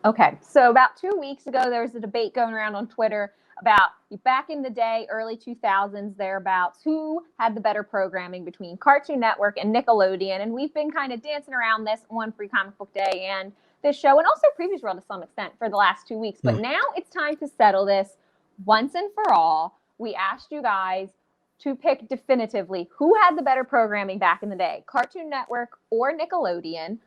Okay, so about 2 weeks ago, there was a debate going around on Twitter about back in the day, early 2000s, thereabouts, who had the better programming between Cartoon Network and Nickelodeon. And we've been kind of dancing around this on Free Comic Book Day and this show, and also Previous World to some extent for the last 2 weeks. But now it's time to settle this once and for all. We asked you guys to pick definitively who had the better programming back in the day, Cartoon Network or Nickelodeon.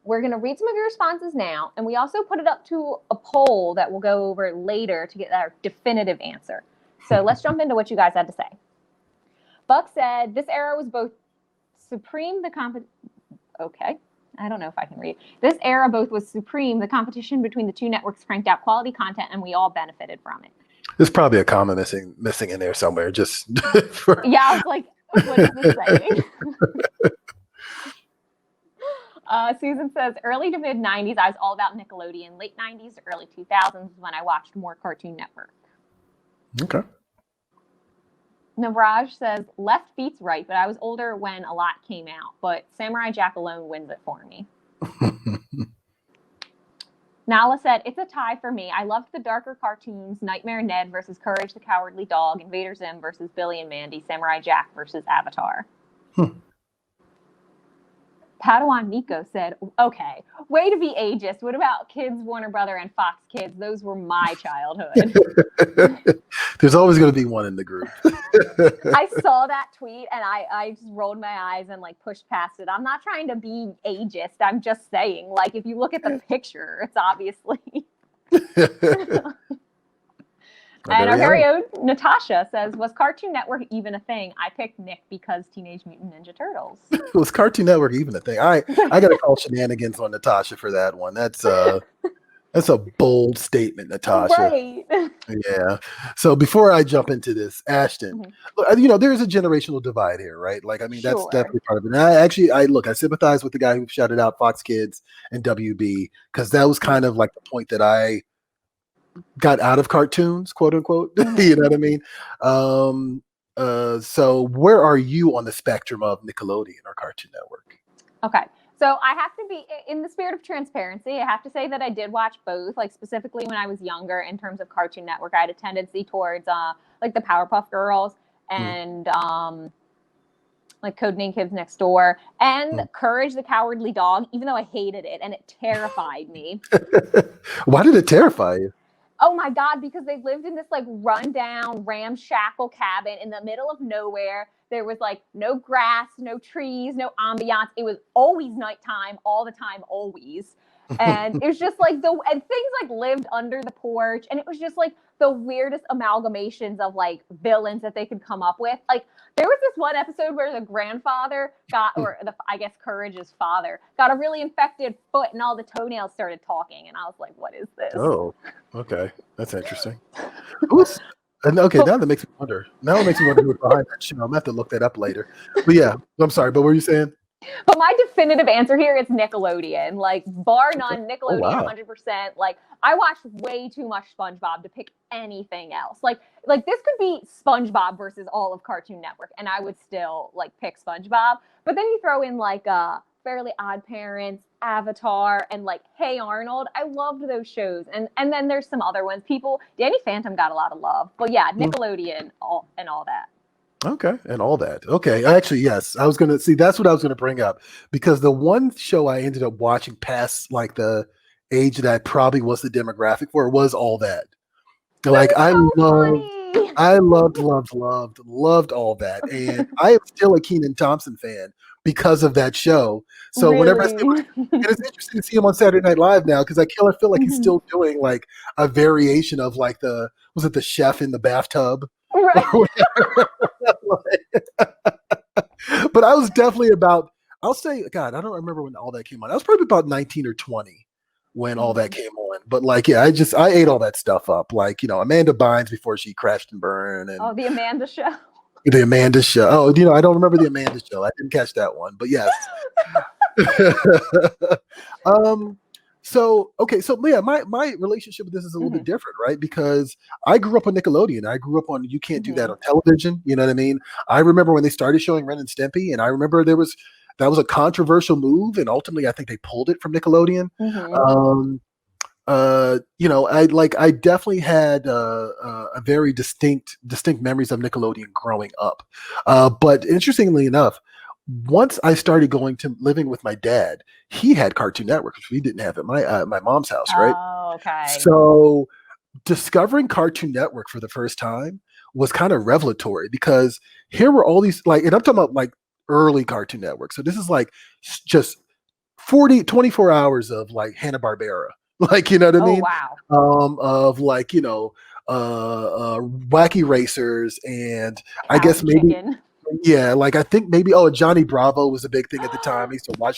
We're going to read some of your responses now, and we also put it up to a poll that we'll go over later to get our definitive answer. So let's jump into what you guys had to say. Buck said, this era was both supreme, okay, I don't know if I can read. This era both was supreme, the competition between the two networks cranked out quality content, and we all benefited from it. There's probably a comma missing in there somewhere. Just Yeah, I was like, what is this saying? Susan says, early to mid 90s, I was all about Nickelodeon. Late 90s to early 2000s when I watched more Cartoon Network. Okay. Navraj says, left beats right, but I was older when a lot came out. But Samurai Jack alone wins it for me. Nala said, it's a tie for me. I loved the darker cartoons, Nightmare Ned versus Courage the Cowardly Dog, Invader Zim versus Billy and Mandy, Samurai Jack versus Avatar. Padawan Nico said, okay, way to be ageist. What about Kids, Warner Brother, and Fox Kids? Those were my childhood. There's always going to be one in the group. I saw that tweet and I just rolled my eyes and like pushed past it. I'm not trying to be ageist. I'm just saying, like, if you look at the picture, it's obviously. And our very own Natasha says, was Cartoon Network even a thing? I picked Nick because Teenage Mutant Ninja Turtles. Was Cartoon Network even a thing? I got to call shenanigans on Natasha for that one. That's a bold statement, Natasha. Right. Yeah. So before I jump into this, Ashton, there's a generational divide here, right? Like, I mean, that's definitely part of it. And I sympathize with the guy who shouted out Fox Kids and WB because that was kind of like the point that I got out of cartoons, quote unquote. You know what I mean? So where are you on the spectrum of Nickelodeon or Cartoon Network? Okay. So I have to be, in the spirit of transparency, I have to say that I did watch both, like specifically when I was younger in terms of Cartoon Network. I had a tendency towards like the Powerpuff Girls and like Codename Kids Next Door and Courage the Cowardly Dog, even though I hated it and it terrified me. Why did it terrify you? Oh my God, because they lived in this like rundown, ramshackle cabin in the middle of nowhere. There was like no grass, no trees, no ambiance. It was always nighttime, all the time, always. And it was just like and things like lived under the porch. And it was just like the weirdest amalgamations of like villains that they could come up with. Like there was this one episode where the grandfather I guess Courage's father got a really infected foot and all the toenails started talking. And I was like, what is this? Oh, okay. That's interesting. Okay, now that makes me wonder. Now it makes me wonder who's behind that show. I'm going to have to look that up later. But yeah, I'm sorry, but what were you saying? But my definitive answer here is Nickelodeon. Like, bar none, Nickelodeon, 100%. Like, I watched way too much SpongeBob to pick anything else. Like this could be SpongeBob versus all of Cartoon Network, and I would still, like, pick SpongeBob. But then you throw in, like, Fairly Odd Parents, Avatar, and, like, Hey Arnold. I loved those shows. And then there's some other ones. Danny Phantom got a lot of love. But, yeah, Nickelodeon and all that. Okay, and all that. Okay, actually, yes. I was going to see, that's what I was going to bring up, because the one show I ended up watching past like the age that I probably was the demographic for was All That. Like I loved All That, and I am still a Kenan Thompson fan because of that show. So whenever I see him, and it's interesting to see him on Saturday Night Live now because I feel like he's still doing like a variation of like the chef in the bathtub. Right. But I was definitely I'll say, God, I don't remember when All That came on. I was probably about 19 or 20 when All That came on. But like, yeah, I ate all that stuff up. Like, Amanda Bynes before she crashed and burned. And the Amanda Show. The Amanda Show. Oh, I don't remember the Amanda Show. I didn't catch that one, but yes. So yeah, my relationship with this is a little bit different, right? Because I grew up on Nickelodeon. I grew up on You Can't Do That on television. You know what I mean? I remember when they started showing Ren and Stimpy, and I remember that was a controversial move, and ultimately I think they pulled it from Nickelodeon. I definitely had a very distinct memories of Nickelodeon growing up. But interestingly enough, once I started going to living with my dad, he had Cartoon Network, which we didn't have at my mom's house, right? Oh, okay. So discovering Cartoon Network for the first time was kind of revelatory because here were all these and I'm talking about like early Cartoon Network. So this is like just 24 hours of like Hanna-Barbera. Like, you know what I Oh, mean? wow. Of like, Wacky Racers and I Cow guess and maybe, chicken. yeah, like I think maybe, Johnny Bravo was a big thing at the time. I used to I love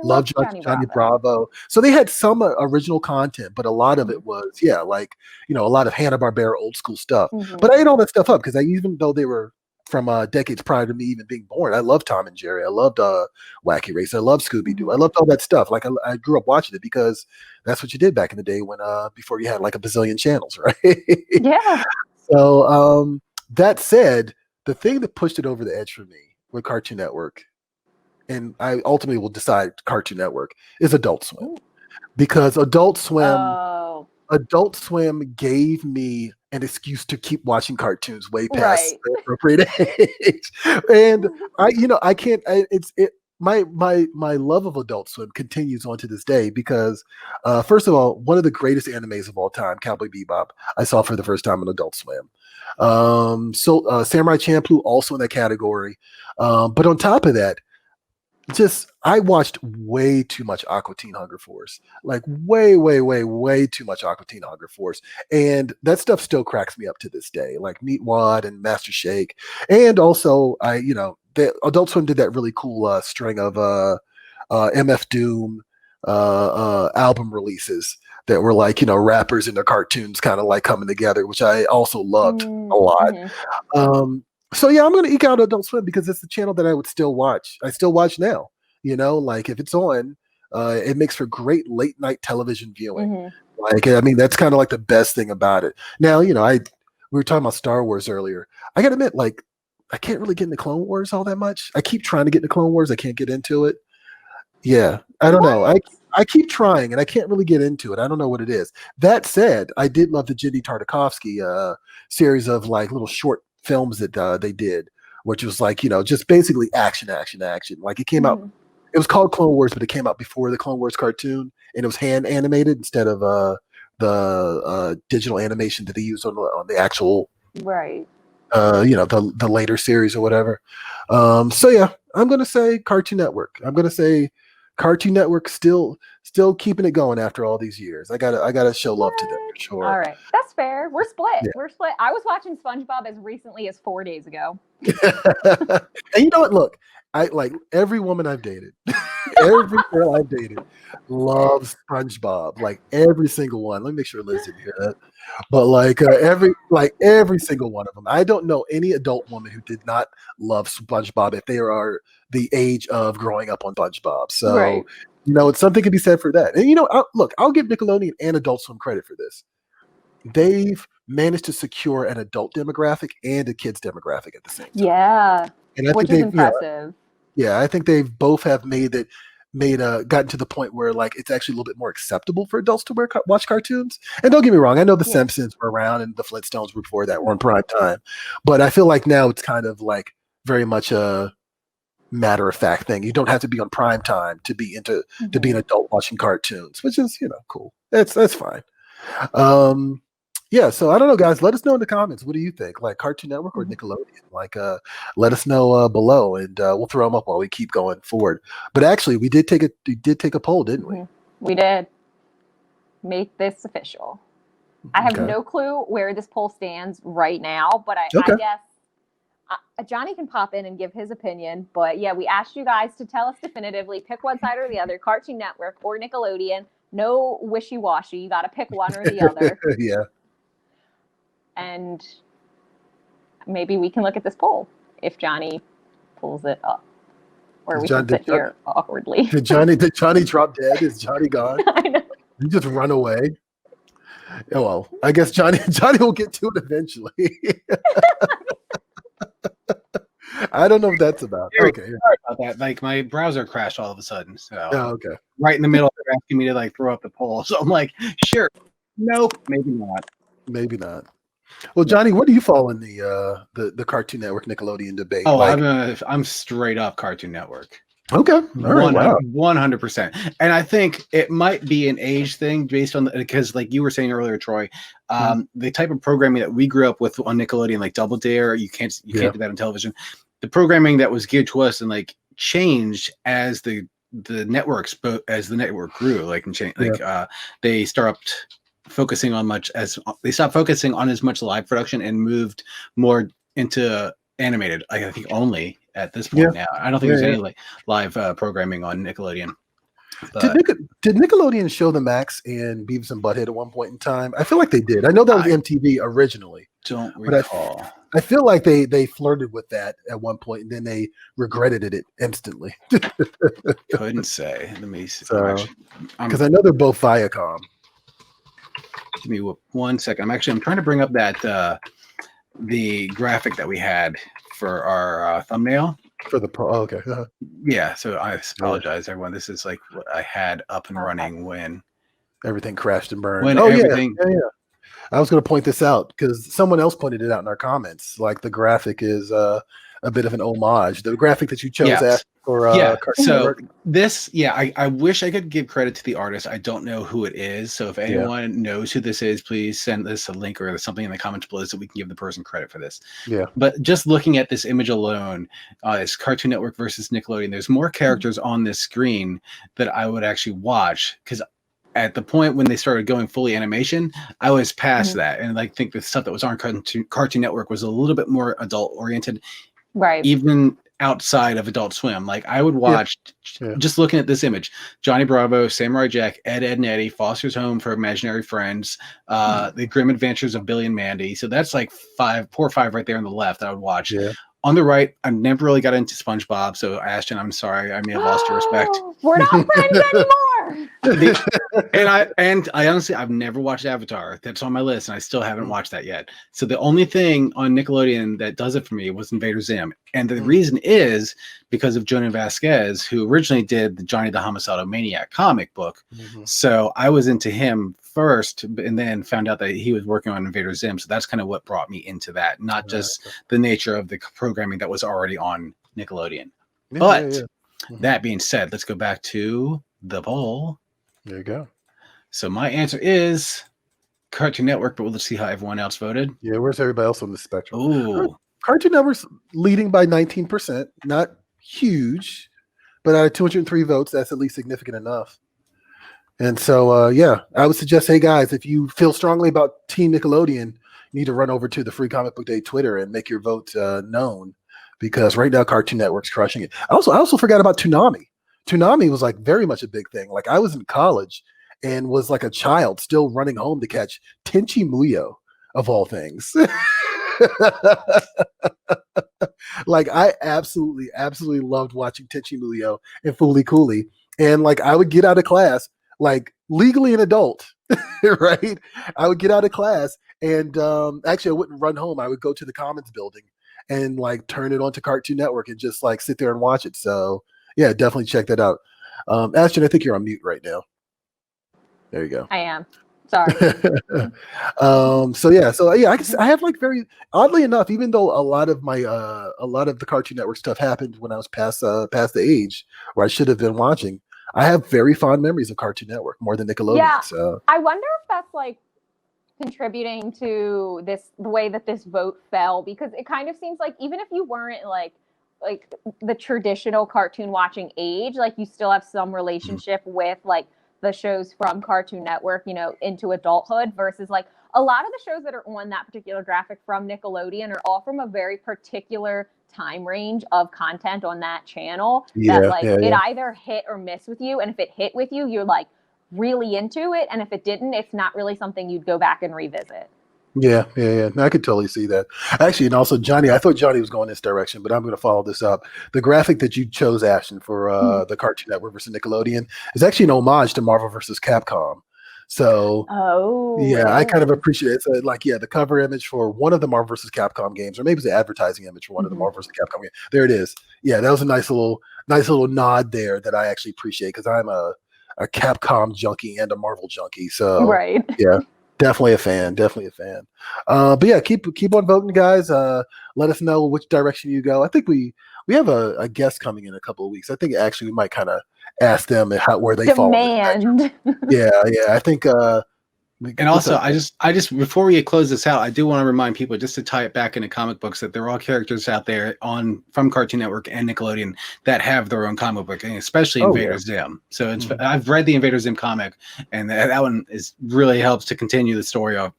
love Johnny Johnny Bravo. Bravo. So they had some original content, but a lot of Mhm. it was, yeah, like, a lot of Hanna-Barbera old school stuff. Mhm. But I ate all that stuff up because even though they were from decades prior to me even being born, I loved Tom and Jerry. I loved Wacky Race. I loved Scooby Doo. Mhm. I loved all that stuff. Like I grew up watching it because that's what you did back in the day when before you had like a bazillion channels, right? Yeah. So that said, the thing that pushed it over the edge for me with Cartoon Network, and I ultimately will decide Cartoon Network, is Adult Swim. Ooh. Because Oh, Adult Swim gave me an excuse to keep watching cartoons way past right. the appropriate age. And I can't it's it my love of Adult Swim continues on to this day because first of all, one of the greatest animes of all time, Cowboy Bebop, I saw for the first time on Adult Swim. Samurai Champloo also in that category. But on top of that, just I watched way too much Aqua Teen Hunger Force, like way, way, way, way too much Aqua Teen Hunger Force, and that stuff still cracks me up to this day. Like Meat Wad and Master Shake, and also the Adult Swim did that really cool string of MF Doom album releases that were like rappers and their cartoons kind of like coming together, which I also loved a lot. Mm-hmm. So yeah, I'm gonna eke out Adult Swim because it's the channel that I would still watch. I still watch now. Like if it's on, it makes for great late night television viewing. Mm-hmm. Like I mean, that's kind of like the best thing about it. Now, we were talking about Star Wars earlier. I gotta admit, like I can't really get into Clone Wars all that much. I keep trying to get into Clone Wars. I can't get into it. Yeah, I don't know. What? I keep trying and I can't really get into it. I don't know what it is. That said, I did love the Jenny Tartakovsky series of like little short films that they did, which was like just basically action, action, action. Like it came out. Mm-hmm. It was called Clone Wars, but it came out before the Clone Wars cartoon, and it was hand animated instead of the digital animation that they used on the actual Right. the later series or whatever. So yeah, I'm gonna say Cartoon Network. I'm gonna say Cartoon Network still keeping it going after all these years. I gotta show love to them for sure. All right. That's fair. We're split. Yeah. We're split. I was watching SpongeBob as recently as 4 days ago. And you know what? Look, I like every woman I've dated, every girl I've dated loves SpongeBob. Like every single one. Let me make sure Liz didn't hear that. But like every single one of them. I don't know any adult woman who did not love SpongeBob if they are the age of growing up on SpongeBob. So Right. it's something could be said for that. And I'll give Nickelodeon and Adult Swim credit for this. They've managed to secure an adult demographic and a kids demographic at the same time. Yeah. And I Which think is impressive. I think they've both have gotten to the point where like it's actually a little bit more acceptable for adults to watch cartoons. And don't get me wrong, I know the Simpsons were around and the Flintstones were before that were on prime time, but I feel like now it's kind of like very much a matter of fact thing. You don't have to be on prime time to be to be an adult watching cartoons, which is cool. That's fine. Yeah, so I don't know, guys. Let us know in the comments. What do you think? Like Cartoon Network or Nickelodeon? Like, let us know below, and we'll throw them up while we keep going forward. But actually, we did take a poll, didn't we? We did. Make this official. I have no clue where this poll stands right now, but I guess Johnny can pop in and give his opinion. But yeah, we asked you guys to tell us definitively, pick one side or the other, Cartoon Network or Nickelodeon. No wishy-washy. You got to pick one or the other. Yeah. And maybe we can look at this poll if Johnny pulls it up. Or we can sit here awkwardly. Did Johnny drop dead? Is Johnny gone? I know. He just run away. Oh, well, I guess Johnny will get to it eventually. I don't know if that's about. Okay. Sorry about that. Like my browser crashed all of a sudden. So okay. right in the middle of asking me to like throw up the poll. So I'm like, sure. Nope, maybe not. Maybe not. Well, Johnny, where do you fall in the Cartoon Network Nickelodeon debate? Oh, like, I'm straight up Cartoon Network. okay, all right, wow, 100%. And I think it might be an age thing based on because, like you were saying earlier, Troy, the type of programming that we grew up with on Nickelodeon, like Double Dare, you can't do that on television. The programming that was geared to us and like changed as the networks, as the network grew, like and change, they stopped focusing on as much live production and moved more into animated. I think only at this point now. I don't think there's any like live programming on Nickelodeon. But did Nickelodeon show the Max and Beavis and Butthead at one point in time? I feel like they did. I know that was MTV originally. Don't recall. I feel like they flirted with that at one point and then they regretted it instantly. Couldn't say. Let me see. Because I know they're both Viacom. Give me 1 second. I'm trying to bring up that the graphic that we had for our thumbnail. For the okay. Yeah, so I apologize, everyone. This is like what I had up and running when everything crashed and burned. When everything. Yeah. I was going to point this out because someone else pointed it out in our comments. Like the graphic is a bit of an homage. The graphic that you chose for Cartoon Network. This, I wish I could give credit to the artist. I don't know who it is. So if anyone knows who this is, please send us a link or something in the comments below so we can give the person credit for this. Yeah. But just looking at this image alone, it's Cartoon Network versus Nickelodeon. There's more characters on this screen that I would actually watch because at the point when they started going fully animation, I was past that. And I think the stuff that was on Cartoon Network was a little bit more adult oriented. Right. Even outside of Adult Swim. Like I would watch just looking at this image, Johnny Bravo, Samurai Jack, Ed, Ed and Eddie, Foster's Home for Imaginary Friends, The Grim Adventures of Billy and Mandy. So that's like 4 or 5 right there on the left that I would watch. Yeah. On the right, I never really got into SpongeBob. So Ashton, I'm sorry. I may have lost your respect. We're not friends anymore. And I honestly, I've never watched Avatar. That's on my list, and I still haven't watched that yet. So the only thing on Nickelodeon that does it for me was Invader Zim. And the reason is because of Jonah Vasquez, who originally did the Johnny the Homicidal Maniac comic book. So I was into him first, and then found out that he was working on Invader Zim. So that's kind of what brought me into that, not just the nature of the programming that was already on Nickelodeon. But that being said, let's go back to the poll. There you go. So my answer is Cartoon Network, but let's see how everyone else voted. Yeah, where's everybody else on the spectrum? Ooh. Cartoon Network's leading by 19%. Not huge, but out of 203 votes, that's at least significant enough. And so, I would suggest, hey guys, if you feel strongly about Team Nickelodeon, you need to run over to the Free Comic Book Day Twitter and make your vote known, because right now Cartoon Network's crushing it. I also forgot about Toonami. Toonami was like very much a big thing. Like I was in college and was like a child still running home to catch Tenchi Muyo of all things. Like I absolutely loved watching Tenchi Muyo and Fooly Cooly. And like I would get out of class, like legally an adult, right? I would get out of class and actually I wouldn't run home. I would go to the Commons building and like turn it on to Cartoon Network and just like sit there and watch it. So yeah, definitely check that out. Ashton, I think you're on mute right now. There you go. I am. Sorry. I have like very oddly enough, even though a lot of the Cartoon Network stuff happened when I was past the age where I should have been watching, I have very fond memories of Cartoon Network more than Nickelodeon. Yeah, so I wonder if that's like contributing to the way that this vote fell, because it kind of seems like even if you weren't like the traditional cartoon watching age, like you still have some relationship with like the shows from Cartoon Network, you know, into adulthood, versus like a lot of the shows that are on that particular graphic from Nickelodeon are all from a very particular time range of content on that channel it either hit or miss with you. And if it hit with you, you're like really into it. And if it didn't, it's not really something you'd go back and revisit. Yeah. No, I could totally see that. Actually, and also Johnny, I thought Johnny was going this direction, but I'm going to follow this up. The graphic that you chose, Ashton, for the Cartoon Network versus Nickelodeon is actually an homage to Marvel versus Capcom. So, I kind of appreciate it. So, the cover image for one of the Marvel versus Capcom games, or maybe it's the advertising image for one of the Marvel versus Capcom games. There it is. Yeah, that was a nice little nod there that I actually appreciate, because I'm a Capcom junkie and a Marvel junkie. So Right. yeah, definitely a fan. Definitely a fan. But yeah, keep on voting, guys. Let us know which direction you go. I think we have a guest coming in a couple of weeks. I think actually we might kind of ask them where they fall. Demand. Yeah, I think. And also, I just before we close this out, I do want to remind people, just to tie it back into comic books, that there are all characters out there from Cartoon Network and Nickelodeon that have their own comic book, and especially Invader Zim. So I've read the Invader Zim comic, and that one really helps to continue the story of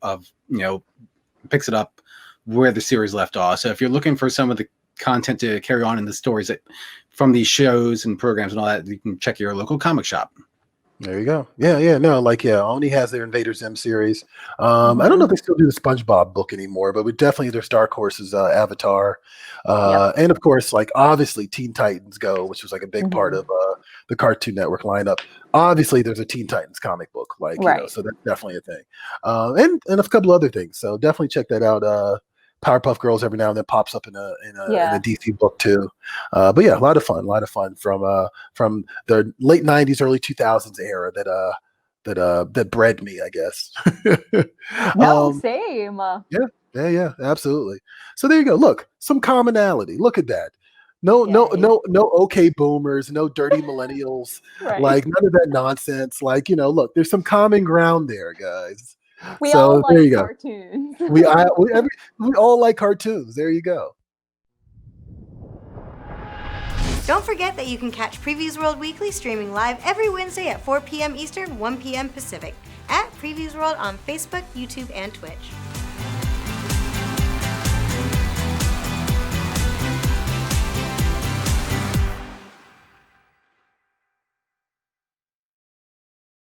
picks it up where the series left off. So if you're looking for some of the content to carry on in the stories that from these shows and programs and all that, you can check your local comic shop. There you go. Yeah. No, Oni has their Invader Zim series. I don't know if they still do the SpongeBob book anymore, but definitely their Dark Horse's Avatar. And of course, obviously Teen Titans Go, which was a big part of the Cartoon Network lineup. Obviously, there's a Teen Titans comic book, so that's definitely a thing. And a couple other things. So definitely check that out. Powerpuff Girls every now and then pops up in a DC book too. But yeah, a lot of fun from the late 90s, early 2000s era that bred me, I guess. Same. Yeah, absolutely. So there you go. Look, some commonality. Look at that. No, okay boomers, no dirty millennials, right. None of that nonsense. Look, there's some common ground there, guys. We so all there like you go. cartoons. we all like cartoons. There you go. Don't forget that you can catch Previews World Weekly streaming live every Wednesday at 4 p.m. Eastern, 1 p.m. Pacific at Previews World on Facebook, YouTube, and Twitch.